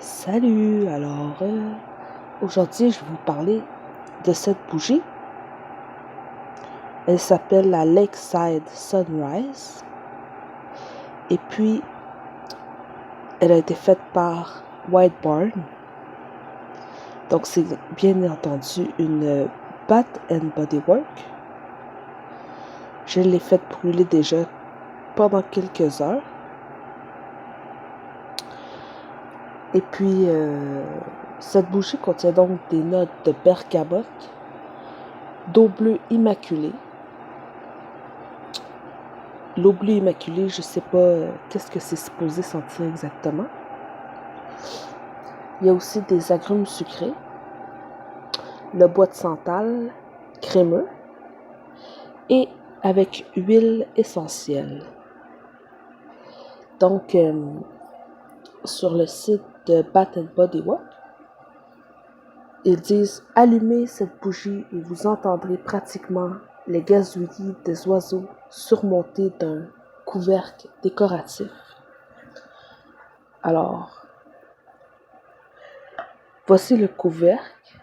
Salut, aujourd'hui je vais vous parler de cette bougie. Elle s'appelle la Lakeside Sunrise. Et puis, elle a été faite par White Barn. Donc c'est bien entendu une Bath and Body Works. Je l'ai faite brûler déjà pendant quelques heures. Et puis, cette bougie contient donc des notes de bergamote, d'eau bleue immaculée. L'eau bleue immaculée, je sais pas qu'est-ce que c'est supposé sentir exactement. Il y a aussi des agrumes sucrés, le bois de santal crémeux et avec huile essentielle. Donc, sur le site de Bath and Body Works, ils disent « Allumez cette bougie et vous entendrez pratiquement les gazouillis des oiseaux surmontés d'un couvercle décoratif. » Alors, voici le couvercle.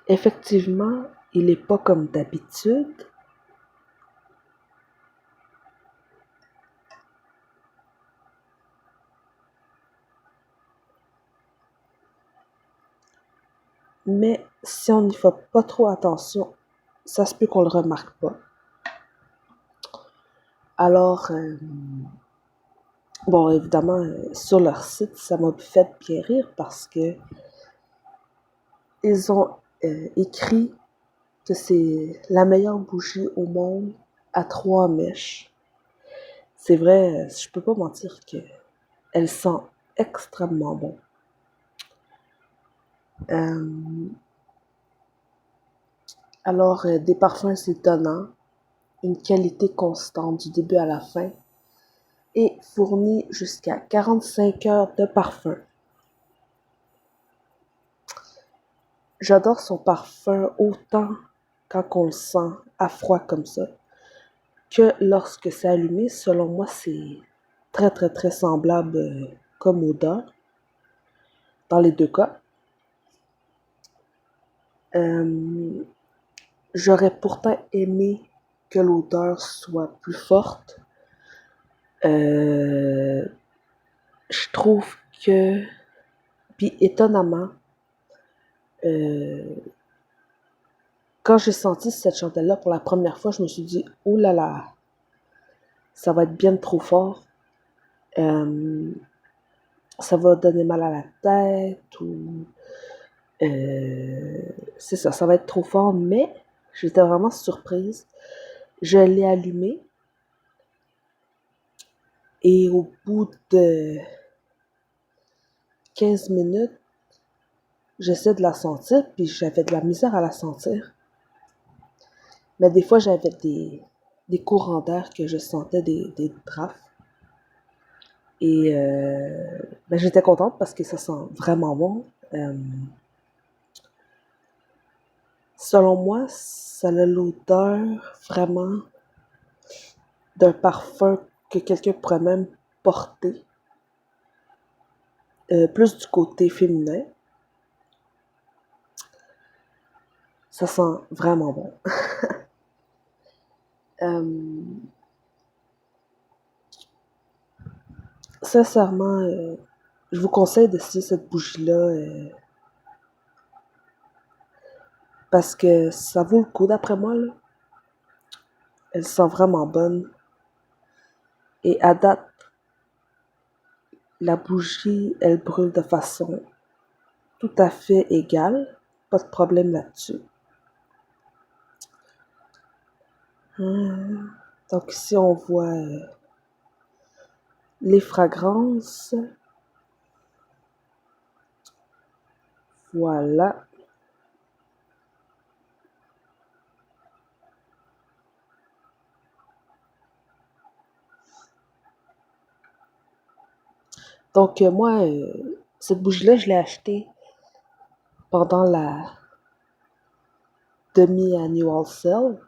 Effectivement, il n'est pas comme d'habitude. Mais si on n'y fait pas trop attention, ça se peut qu'on le remarque pas. Alors, bon, évidemment, sur leur site, ça m'a fait bien rire parce que ils ont écrit que c'est la meilleure bougie au monde à 3 mèches. C'est vrai, je peux pas mentir que elle sent extrêmement bon. Alors, des parfums étonnants, une qualité constante du début à la fin et fournit jusqu'à 45 heures de parfum. J'adore son parfum autant quand on le sent à froid comme ça que lorsque c'est allumé. Selon moi, c'est très très très semblable comme odeur dans les deux cas. J'aurais pourtant aimé que l'odeur soit plus forte. Je trouve que, puis étonnamment, quand j'ai senti cette chandelle-là pour la première fois, je me suis dit, oh là là, ça va être bien trop fort. Ça va donner mal à la tête ou c'est ça, ça va être trop fort, mais j'étais vraiment surprise. Je l'ai allumée et au bout de 15 minutes, j'essaie de la sentir, puis j'avais de la misère à la sentir. Mais des fois, j'avais des courants d'air que je sentais des drafts. Et j'étais contente parce que ça sent vraiment bon. Selon moi, ça a l'odeur vraiment d'un parfum que quelqu'un pourrait même porter. Plus du côté féminin. Ça sent vraiment bon. Sincèrement, je vous conseille d'essayer cette bougie-là parce que ça vaut le coup d'après moi. Là. Elle sent vraiment bonne. Et à date, la bougie, elle brûle de façon tout à fait égale. Pas de problème là-dessus. Donc ici, on voit les fragrances. Voilà. Donc moi, cette bougie-là, je l'ai achetée pendant la demi-annual sale.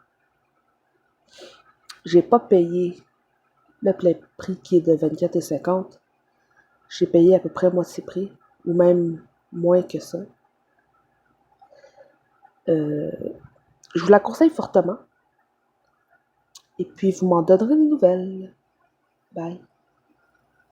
J'ai pas payé Le plein prix qui est de 24,50, j'ai payé à peu près moitié prix, ou même moins que ça. Je vous la conseille fortement. Et puis, vous m'en donnerez des nouvelles. Bye.